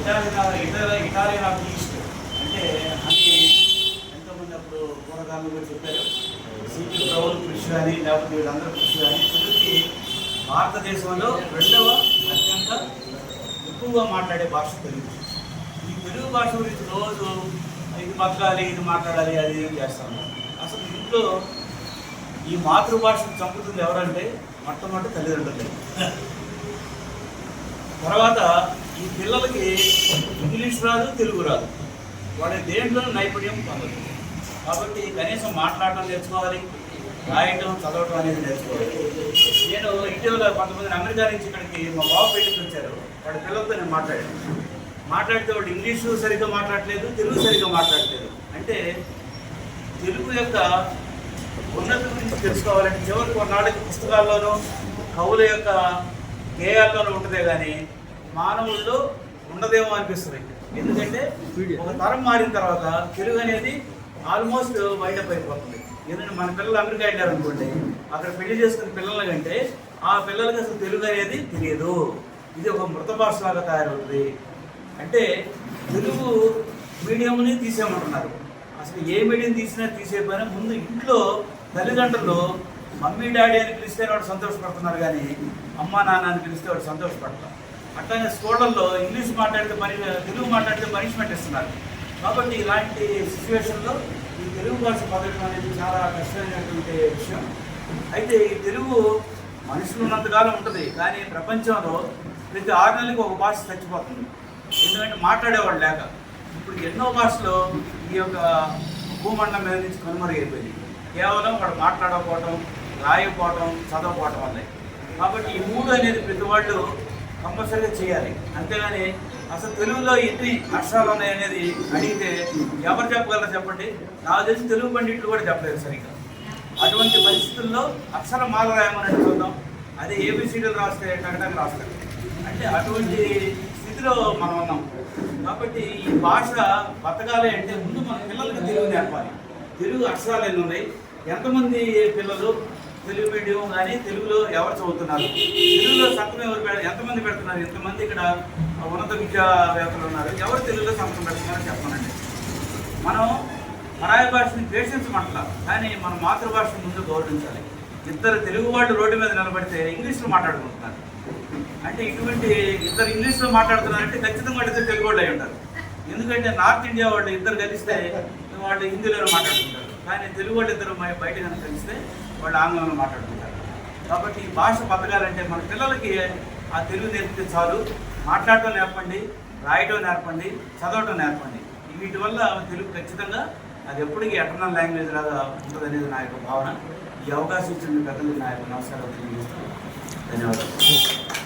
Italian of east అంటే honey ఎంతోమంది అప్పుడు పూర్వకాలంలో కూడా చెప్పారు. సిపి ప్రభులు కృషి కానీ లేకపోతే వీళ్ళందరూ కృషి కానీ తెలుగుకి భారతదేశంలో రెండవ అత్యంత ఎక్కువగా మాట్లాడే భాష తెలుగు. ఈ తెలుగు భాష గురించి రోజు ఇది బతకాలి, ఇది మాట్లాడాలి, అది ఏం చేస్తాను. అసలు ఇంట్లో ఈ మాతృభాషను చంపుతుంది ఎవరంటే మొట్టమొదటి తల్లిదండ్రులే. తర్వాత ఈ పిల్లలకి ఇంగ్లీష్ రాదు, తెలుగు రాదు, వాళ్ళ దేంట్లోనూ నైపుణ్యం పొందదు. కాబట్టి కనీసం మాట్లాడటం నేర్చుకోవాలి, రాయటం చదవటం అనేది నేర్చుకోవాలి. నేను ఇటీవల కొంతమందిని అమెరికా నుంచి ఇక్కడికి మా బాబు పెళ్ళికి వచ్చారు. వాడి పిల్లలతో నేను మాట్లాడితే వాడు ఇంగ్లీషు సరిగ్గా మాట్లాడలేదు, తెలుగు సరిగ్గా మాట్లాడలేదు. అంటే తెలుగు యొక్క ఉన్నతి గురించి తెలుసుకోవాలంటే చివరికి కొన్నాళ్ళకి పుస్తకాల్లోనూ కవుల యొక్క గేయాల్లోనూ ఉంటుందే కానీ మానవుల్లో ఉండదేమో అనిపిస్తుంది. ఎందుకంటే ఒక తరం మారిన తర్వాత తెలుగు అనేది ఆల్మోస్ట్ వైడప్ అయిపోతుంది. ఎందుకంటే మన పిల్లలు అమెరికా వెళ్ళారు అనుకోండి, అక్కడ పెళ్లి చేసుకున్న పిల్లల కంటే ఆ పిల్లలకి అసలు తెలుగు అనేది తెలియదు. ఇది ఒక మృత భాష లాగా తయారవుతుంది. అంటే తెలుగు మీడియంని తీసేయమంటున్నారు. అసలు ఏ మీడియం తీసేపోయినా ముందు ఇంట్లో తల్లిదండ్రులు మమ్మీ డాడీ అని పిలిస్తే వాడు సంతోషపడుతున్నారు, కానీ అమ్మ నాన్న అని పిలిస్తే వాడు సంతోషపడతారు. అట్లానే స్కూళ్ళల్లో ఇంగ్లీష్ మాట్లాడితే తెలుగు మాట్లాడితే పనిష్మెంట్ ఇస్తున్నారు. కాబట్టి ఇలాంటి సిచ్యువేషన్లో ఈ తెలుగు భాష పదవడం అనేది చాలా కష్టమైనటువంటి విషయం. అయితే ఈ తెలుగు మనుషులు ఉన్నంతకాలం ఉంటుంది, కానీ ప్రపంచంలో ప్రతి 6 నెలలకు ఒక భాష చచ్చిపోతుంది. ఎందుకంటే మాట్లాడేవాడు లేక. ఇప్పుడు ఎన్నో భాషలు ఈ యొక్క భూమండం మీద నుంచి కనుమరుగైపోయింది. కేవలం వాడు మాట్లాడకపోవటం, రాయకపోవటం, చదవకపోవటం వల్లే. కాబట్టి ఈ 3 అనేది ప్రతి వాళ్ళు కంపల్సరీగా చేయాలి. అంతేగాని అసలు తెలుగులో ఎన్ని అక్షరాలు ఉన్నాయనేది అడిగితే ఎవరు చెప్పగలరో చెప్పండి. నాకు తెలిసి తెలుగు పండిట్లు కూడా చెప్పలేదు సరిగ్గా. అటువంటి పరిస్థితుల్లో అక్షరమాల రాయమని చూద్దాం, అదే ఏబిసిడీలు రాస్తే టగటగా రాస్తారు. అంటే అటువంటి స్థితిలో మనం ఉన్నాం. కాబట్టి ఈ భాష బతకాలి అంటే ముందు మన పిల్లలకి తెలుగు నేర్పాలి. తెలుగు అక్షరాలు ఎన్ని ఉన్నాయి, ఎంతమంది పిల్లలు తెలుగు మీడియం కానీ తెలుగులో ఎవరు చదువుతున్నారు, తెలుగులో సంతకం ఎవరు ఎంతమంది పెడుతున్నారు, ఎంతమంది ఇక్కడ ఉన్నత విద్యావేత్తలు ఉన్నారు, ఎవరు తెలుగులో సంతకం పెడుతున్నారని చెప్పానండి. మనం పరాయి భాషని ద్వేషించమంటలా, కానీ మన మాతృభాషను ముందు గౌరవించాలి. ఇద్దరు తెలుగు వాళ్ళు రోడ్డు మీద నిలబడితే ఇంగ్లీష్లో మాట్లాడుకుంటున్నారు. అంటే ఇటువంటి ఇద్దరు ఇంగ్లీష్లో మాట్లాడుతున్నారంటే ఖచ్చితంగా ఇద్దరు తెలుగు వాళ్ళు అయి ఉంటారు. ఎందుకంటే నార్త్ ఇండియా వాళ్ళు ఇద్దరు కలిస్తే వాళ్ళు హిందీలోనే మాట్లాడుకుంటారు, కానీ తెలుగు వాళ్ళు ఇద్దరు బయట కనుక కలిస్తే వాళ్ళు ఆంగ్లంలో మాట్లాడుకుంటారు. కాబట్టి ఈ భాష బతకాలంటే మన పిల్లలకి ఆ తెలుగు నేర్పితే చాలు. మాట్లాడటం నేర్పండి, రాయటం నేర్పండి, చదవటం నేర్పండి. వీటి వల్ల తెలుగు ఖచ్చితంగా అది ఎప్పటికీ ఎటర్నల్ లాంగ్వేజ్ లాగా ఉంటుంది అనేది నా యొక్క భావన. ఈ అవకాశం ఇచ్చిన పెద్దలకు నా యొక్క నమస్కారాలు తెలియజేస్తాను. ధన్యవాదాలు.